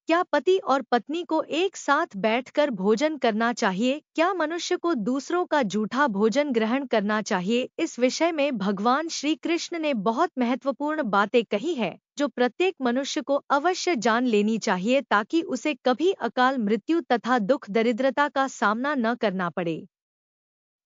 क्या पति और पत्नी को एक साथ बैठकर भोजन करना चाहिए? क्या मनुष्य को दूसरों का जूठा भोजन ग्रहण करना चाहिए? इस विषय में भगवान श्री कृष्ण ने बहुत महत्वपूर्ण बातें कही है, जो प्रत्येक मनुष्य को अवश्य जान लेनी चाहिए ताकि उसे कभी अकाल मृत्यु तथा दुख दरिद्रता का सामना न करना पड़े।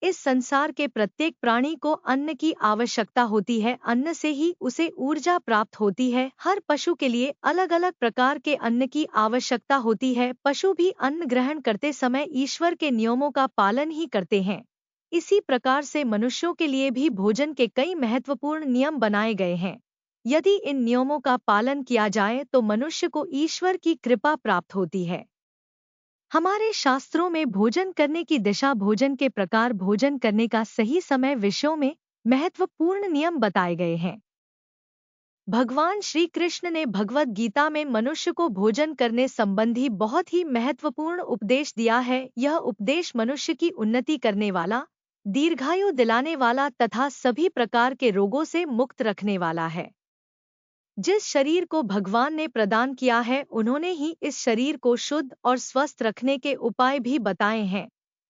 इस संसार के प्रत्येक प्राणी को अन्न की आवश्यकता होती है। अन्न से ही उसे ऊर्जा प्राप्त होती है। हर पशु के लिए अलग अलग प्रकार के अन्न की आवश्यकता होती है। पशु भी अन्न ग्रहण करते समय ईश्वर के नियमों का पालन ही करते हैं। इसी प्रकार से मनुष्यों के लिए भी भोजन के कई महत्वपूर्ण नियम बनाए गए हैं। यदि इन नियमों का पालन किया जाए तो मनुष्य को ईश्वर की कृपा प्राप्त होती है। हमारे शास्त्रों में भोजन करने की दिशा, भोजन के प्रकार, भोजन करने का सही समय विषयों में महत्वपूर्ण नियम बताए गए हैं। भगवान श्री कृष्ण ने भगवद गीता में मनुष्य को भोजन करने संबंधी बहुत ही महत्वपूर्ण उपदेश दिया है। यह उपदेश मनुष्य की उन्नति करने वाला, दीर्घायु दिलाने वाला तथा सभी प्रकार के रोगों से मुक्त रखने वाला है। जिस शरीर को भगवान ने प्रदान किया है, उन्होंने ही इस शरीर को शुद्ध और स्वस्थ रखने के उपाय भी बताए हैं।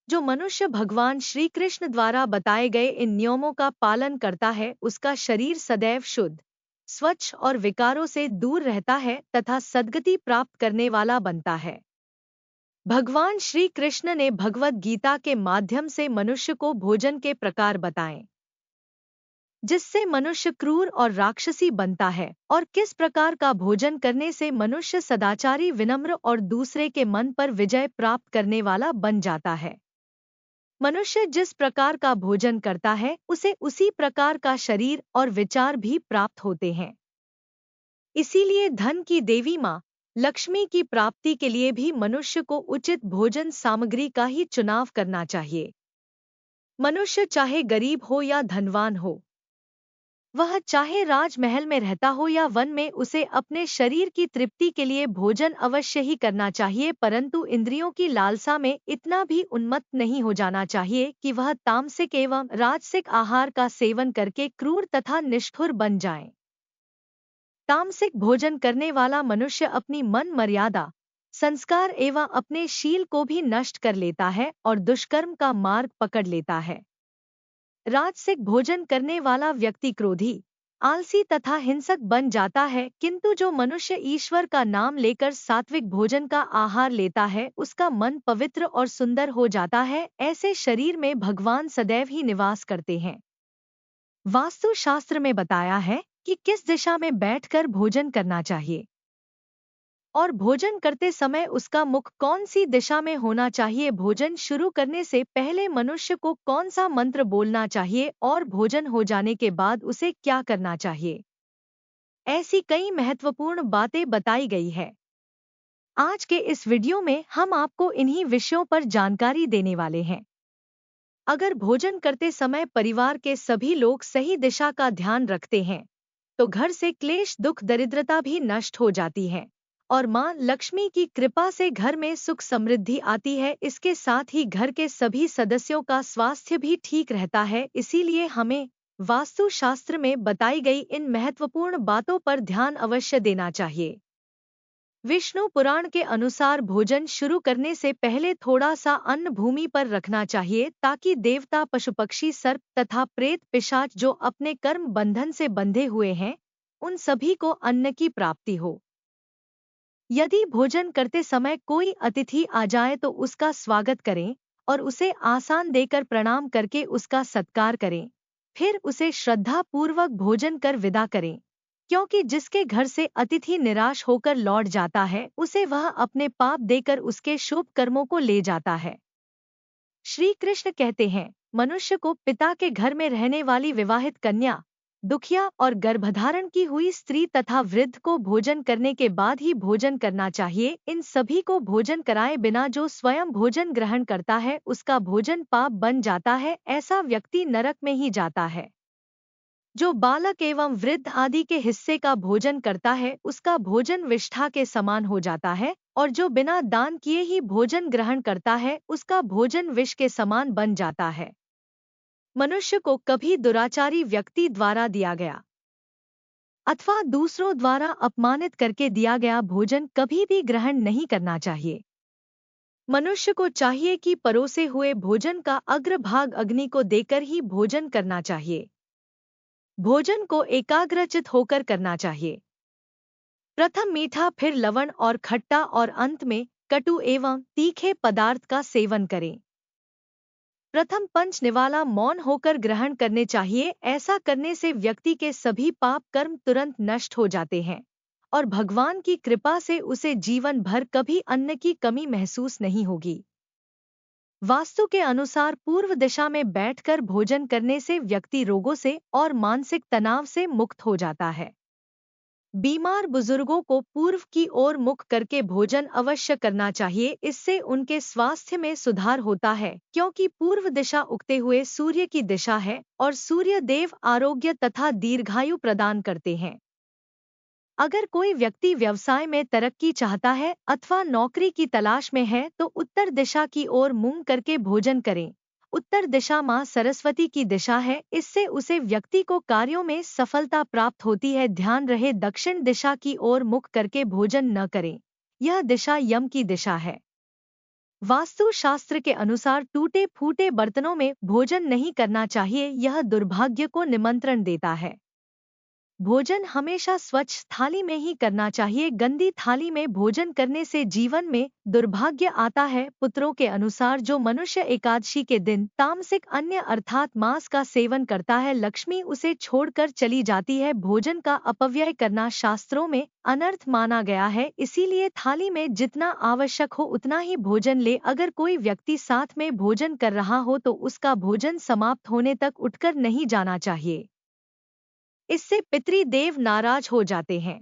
जो मनुष्य भगवान श्री कृष्ण द्वारा बताए गए इन नियमों का पालन करता है, उसका शरीर सदैव शुद्ध, स्वच्छ और विकारों से दूर रहता है तथा सद्गति प्राप्त करने वाला बनता है। भगवान श्री कृष्ण ने भगवद गीता के माध्यम से मनुष्य को भोजन के प्रकार बताए, जिससे मनुष्य क्रूर और राक्षसी बनता है, और किस प्रकार का भोजन करने से मनुष्य सदाचारी, विनम्र और दूसरे के मन पर विजय प्राप्त करने वाला बन जाता है। मनुष्य जिस प्रकार का भोजन करता है, उसे उसी प्रकार का शरीर और विचार भी प्राप्त होते हैं। इसीलिए धन की देवी माँ लक्ष्मी की प्राप्ति के लिए भी मनुष्य को उचित भोजन सामग्री का ही चुनाव करना चाहिए। मनुष्य चाहे गरीब हो या धनवान हो, वह चाहे राजमहल में रहता हो या वन में, उसे अपने शरीर की तृप्ति के लिए भोजन अवश्य ही करना चाहिए, परंतु इंद्रियों की लालसा में इतना भी उन्मत्त नहीं हो जाना चाहिए कि वह तामसिक एवं राजसिक आहार का सेवन करके क्रूर तथा निष्ठुर बन जाए। तामसिक भोजन करने वाला मनुष्य अपनी मन मर्यादा, संस्कार एवं अपने शील को भी नष्ट कर लेता है और दुष्कर्म का मार्ग पकड़ लेता है। राजसिक भोजन करने वाला व्यक्ति क्रोधी, आलसी तथा हिंसक बन जाता है, किंतु जो मनुष्य ईश्वर का नाम लेकर सात्विक भोजन का आहार लेता है, उसका मन पवित्र और सुंदर हो जाता है। ऐसे शरीर में भगवान सदैव ही निवास करते हैं। वास्तु शास्त्र में बताया है कि किस दिशा में बैठकर भोजन करना चाहिए और भोजन करते समय उसका मुख कौन सी दिशा में होना चाहिए। भोजन शुरू करने से पहले मनुष्य को कौन सा मंत्र बोलना चाहिए और भोजन हो जाने के बाद उसे क्या करना चाहिए। ऐसी कई महत्वपूर्ण बातें बताई गई है। आज के इस वीडियो में हम आपको इन्हीं विषयों पर जानकारी देने वाले हैं। अगर भोजन करते समय परिवार के सभी लोग सही दिशा का ध्यान रखते हैं, तो घर से क्लेश, दुख, दरिद्रता भी नष्ट हो जाती है और मां लक्ष्मी की कृपा से घर में सुख समृद्धि आती है। इसके साथ ही घर के सभी सदस्यों का स्वास्थ्य भी ठीक रहता है। इसीलिए हमें वास्तु शास्त्र में बताई गई इन महत्वपूर्ण बातों पर ध्यान अवश्य देना चाहिए। विष्णु पुराण के अनुसार भोजन शुरू करने से पहले थोड़ा सा अन्न भूमि पर रखना चाहिए, ताकि देवता, पशु पक्षी, सर्प तथा प्रेत पिशाच जो अपने कर्म बंधन से बंधे हुए हैं, उन सभी को अन्न की प्राप्ति हो। यदि भोजन करते समय कोई अतिथि आ जाए तो उसका स्वागत करें और उसे आसन देकर प्रणाम करके उसका सत्कार करें। फिर उसे श्रद्धा पूर्वक भोजन कर विदा करें, क्योंकि जिसके घर से अतिथि निराश होकर लौट जाता है, उसे वह अपने पाप देकर उसके शुभ कर्मों को ले जाता है। श्री कृष्ण कहते हैं, मनुष्य को पिता के घर में रहने वाली विवाहित कन्या, दुखिया और गर्भधारण की हुई स्त्री तथा वृद्ध को भोजन करने के बाद ही भोजन करना चाहिए। इन सभी को भोजन कराए बिना जो स्वयं भोजन ग्रहण करता है, उसका भोजन पाप बन जाता है। ऐसा व्यक्ति नरक में ही जाता है। जो बालक एवं वृद्ध आदि के हिस्से का भोजन करता है, उसका भोजन विष्ठा के समान हो जाता है, और जो बिना दान किए ही भोजन ग्रहण करता है, उसका भोजन विष के समान बन जाता है। मनुष्य को कभी दुराचारी व्यक्ति द्वारा दिया गया अथवा दूसरों द्वारा अपमानित करके दिया गया भोजन कभी भी ग्रहण नहीं करना चाहिए। मनुष्य को चाहिए कि परोसे हुए भोजन का अग्रभाग अग्नि को देकर ही भोजन करना चाहिए। भोजन को एकाग्रचित होकर करना चाहिए। प्रथम मीठा, फिर लवण और खट्टा और अंत में कटु एवं तीखे पदार्थ का सेवन करें। प्रथम पंच निवाला मौन होकर ग्रहण करने चाहिए। ऐसा करने से व्यक्ति के सभी पाप कर्म तुरंत नष्ट हो जाते हैं और भगवान की कृपा से उसे जीवन भर कभी अन्न की कमी महसूस नहीं होगी। वास्तु के अनुसार पूर्व दिशा में बैठकर भोजन करने से व्यक्ति रोगों से और मानसिक तनाव से मुक्त हो जाता है। बीमार बुजुर्गों को पूर्व की ओर मुख करके भोजन अवश्य करना चाहिए। इससे उनके स्वास्थ्य में सुधार होता है, क्योंकि पूर्व दिशा उगते हुए सूर्य की दिशा है और सूर्य देव आरोग्य तथा दीर्घायु प्रदान करते हैं। अगर कोई व्यक्ति व्यवसाय में तरक्की चाहता है अथवा नौकरी की तलाश में है तो उत्तर दिशा की ओर मुंह करके भोजन करें। उत्तर दिशा मां सरस्वती की दिशा है, इससे उसे व्यक्ति को कार्यों में सफलता प्राप्त होती है। ध्यान रहे, दक्षिण दिशा की ओर मुख करके भोजन न करें, यह दिशा यम की दिशा है। वास्तु शास्त्र के अनुसार टूटे फूटे बर्तनों में भोजन नहीं करना चाहिए, यह दुर्भाग्य को निमंत्रण देता है। भोजन हमेशा स्वच्छ थाली में ही करना चाहिए। गंदी थाली में भोजन करने से जीवन में दुर्भाग्य आता है। पुत्रों के अनुसार जो मनुष्य एकादशी के दिन तामसिक अन्न अर्थात मांस का सेवन करता है, लक्ष्मी उसे छोड़कर चली जाती है। भोजन का अपव्यय करना शास्त्रों में अनर्थ माना गया है, इसीलिए थाली में जितना आवश्यक हो उतना ही भोजन ले। अगर कोई व्यक्ति साथ में भोजन कर रहा हो तो उसका भोजन समाप्त होने तक उठकर नहीं जाना चाहिए, इससे पितृदेव नाराज हो जाते हैं।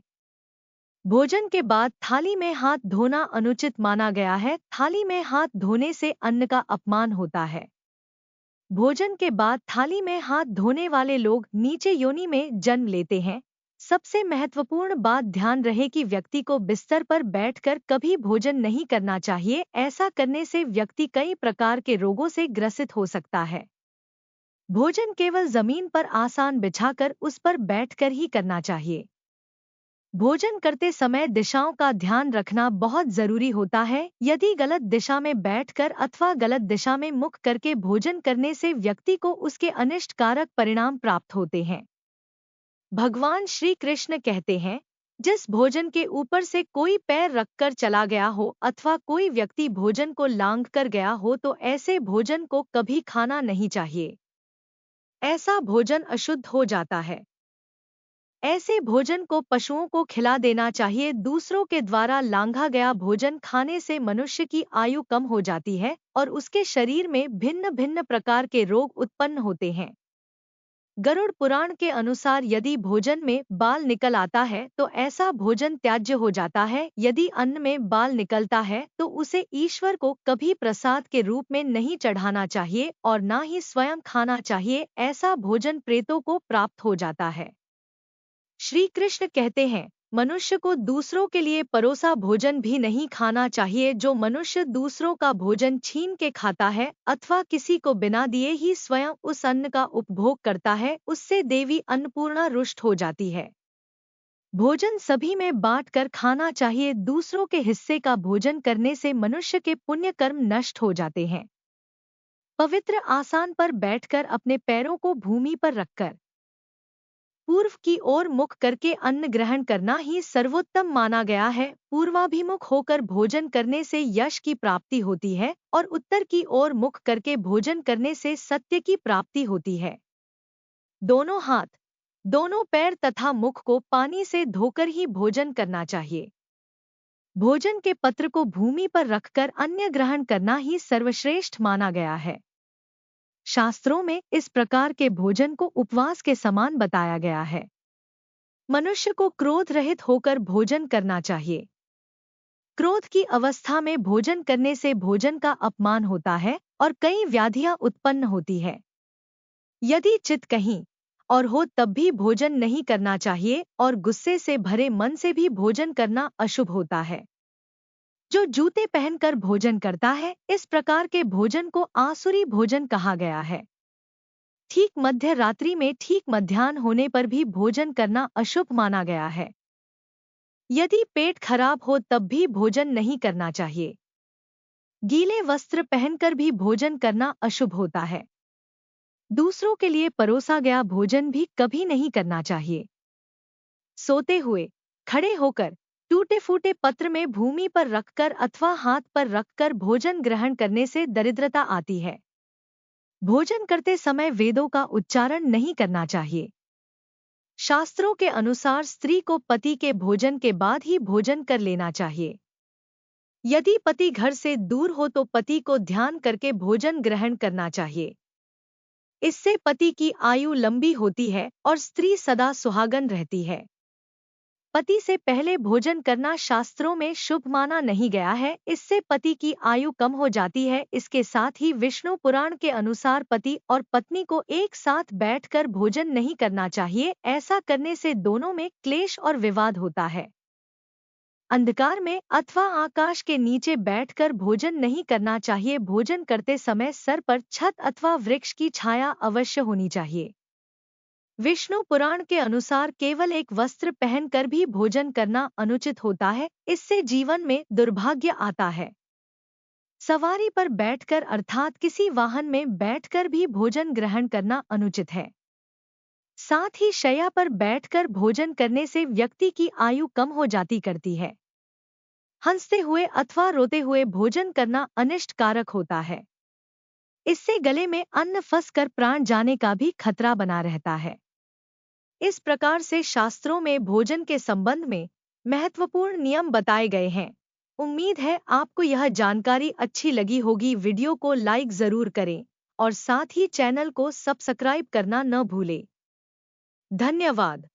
भोजन के बाद थाली में हाथ धोना अनुचित माना गया है। थाली में हाथ धोने से अन्न का अपमान होता है। भोजन के बाद थाली में हाथ धोने वाले लोग नीचे योनि में जन्म लेते हैं। सबसे महत्वपूर्ण बात, ध्यान रहे कि व्यक्ति को बिस्तर पर बैठकर कभी भोजन नहीं करना चाहिए। ऐसा करने से व्यक्ति कई प्रकार के रोगों से ग्रसित हो सकता है। भोजन केवल जमीन पर आसान बिछाकर उस पर बैठकर ही करना चाहिए। भोजन करते समय दिशाओं का ध्यान रखना बहुत जरूरी होता है। यदि गलत दिशा में बैठकर अथवा गलत दिशा में मुख करके भोजन करने से व्यक्ति को उसके अनिष्ट कारक परिणाम प्राप्त होते हैं। भगवान श्री कृष्ण कहते हैं, जिस भोजन के ऊपर से कोई पैर रखकर चला गया हो अथवा कोई व्यक्ति भोजन को लांघ कर गया हो तो ऐसे भोजन को कभी खाना नहीं चाहिए। ऐसा भोजन अशुद्ध हो जाता है। ऐसे भोजन को पशुओं को खिला देना चाहिए। दूसरों के द्वारा लांघा गया भोजन खाने से मनुष्य की आयु कम हो जाती है और उसके शरीर में भिन्न भिन्न प्रकार के रोग उत्पन्न होते हैं। गरुड़ पुराण के अनुसार यदि भोजन में बाल निकल आता है तो ऐसा भोजन त्याज्य हो जाता है। यदि अन्न में बाल निकलता है तो उसे ईश्वर को कभी प्रसाद के रूप में नहीं चढ़ाना चाहिए और ना ही स्वयं खाना चाहिए। ऐसा भोजन प्रेतों को प्राप्त हो जाता है। श्री कृष्ण कहते हैं, मनुष्य को दूसरों के लिए परोसा भोजन भी नहीं खाना चाहिए। जो मनुष्य दूसरों का भोजन छीन के खाता है अथवा किसी को बिना दिए ही स्वयं उस अन्न का उपभोग करता है, उससे देवी अन्नपूर्णा रुष्ट हो जाती है। भोजन सभी में बांट कर खाना चाहिए। दूसरों के हिस्से का भोजन करने से मनुष्य के पुण्य कर्म नष्ट हो जाते हैं। पवित्र आसन पर बैठकर अपने पैरों को भूमि पर रखकर पूर्व की ओर मुख करके अन्न ग्रहण करना ही सर्वोत्तम माना गया है। पूर्वाभिमुख होकर भोजन करने से यश की प्राप्ति होती है और उत्तर की ओर मुख करके भोजन करने से सत्य की प्राप्ति होती है। दोनों हाथ, दोनों पैर तथा मुख को पानी से धोकर ही भोजन करना चाहिए। भोजन के पत्र को भूमि पर रखकर अन्न ग्रहण करना ही सर्वश्रेष्ठ माना गया है। शास्त्रों में इस प्रकार के भोजन को उपवास के समान बताया गया है। मनुष्य को क्रोध रहित होकर भोजन करना चाहिए। क्रोध की अवस्था में भोजन करने से भोजन का अपमान होता है और कई व्याधियां उत्पन्न होती है। यदि चित्त कहीं और हो तब भी भोजन नहीं करना चाहिए और गुस्से से भरे मन से भी भोजन करना अशुभ होता है। जो जूते पहनकर भोजन करता है, इस प्रकार के भोजन को आसुरी भोजन कहा गया है। ठीक मध्य रात्रि में ठीक मध्याह्न होने पर भी भोजन करना अशुभ माना गया है। यदि पेट खराब हो तब भी भोजन नहीं करना चाहिए। गीले वस्त्र पहनकर भी भोजन करना अशुभ होता है। दूसरों के लिए परोसा गया भोजन भी कभी नहीं करना चाहिए। सोते हुए, खड़े होकर, टूटे फूटे पत्र में भूमि पर रखकर अथवा हाथ पर रखकर भोजन ग्रहण करने से दरिद्रता आती है। भोजन करते समय वेदों का उच्चारण नहीं करना चाहिए। शास्त्रों के अनुसार स्त्री को पति के भोजन के बाद ही भोजन कर लेना चाहिए। यदि पति घर से दूर हो तो पति को ध्यान करके भोजन ग्रहण करना चाहिए। इससे पति की आयु लंबी होती है और स्त्री सदा सुहागन रहती है। पति से पहले भोजन करना शास्त्रों में शुभ माना नहीं गया है, इससे पति की आयु कम हो जाती है। इसके साथ ही विष्णु पुराण के अनुसार पति और पत्नी को एक साथ बैठकर भोजन नहीं करना चाहिए, ऐसा करने से दोनों में क्लेश और विवाद होता है। अंधकार में अथवा आकाश के नीचे बैठकर भोजन नहीं करना चाहिए। भोजन करते समय सर पर छत अथवा वृक्ष की छाया अवश्य होनी चाहिए। विष्णु पुराण के अनुसार केवल एक वस्त्र पहनकर भी भोजन करना अनुचित होता है, इससे जीवन में दुर्भाग्य आता है। सवारी पर बैठकर अर्थात किसी वाहन में बैठकर भी भोजन ग्रहण करना अनुचित है। साथ ही शैया पर बैठकर भोजन करने से व्यक्ति की आयु कम हो जाती करती है। हंसते हुए अथवा रोते हुए भोजन करना अनिष्ट कारक होता है। इससे गले में अन्न फंसकर प्राण जाने का भी खतरा बना रहता है। इस प्रकार से शास्त्रों में भोजन के संबंध में महत्वपूर्ण नियम बताए गए हैं। उम्मीद है आपको यह जानकारी अच्छी लगी होगी। वीडियो को लाइक जरूर करें और साथ ही चैनल को सब्सक्राइब करना न भूलें। धन्यवाद।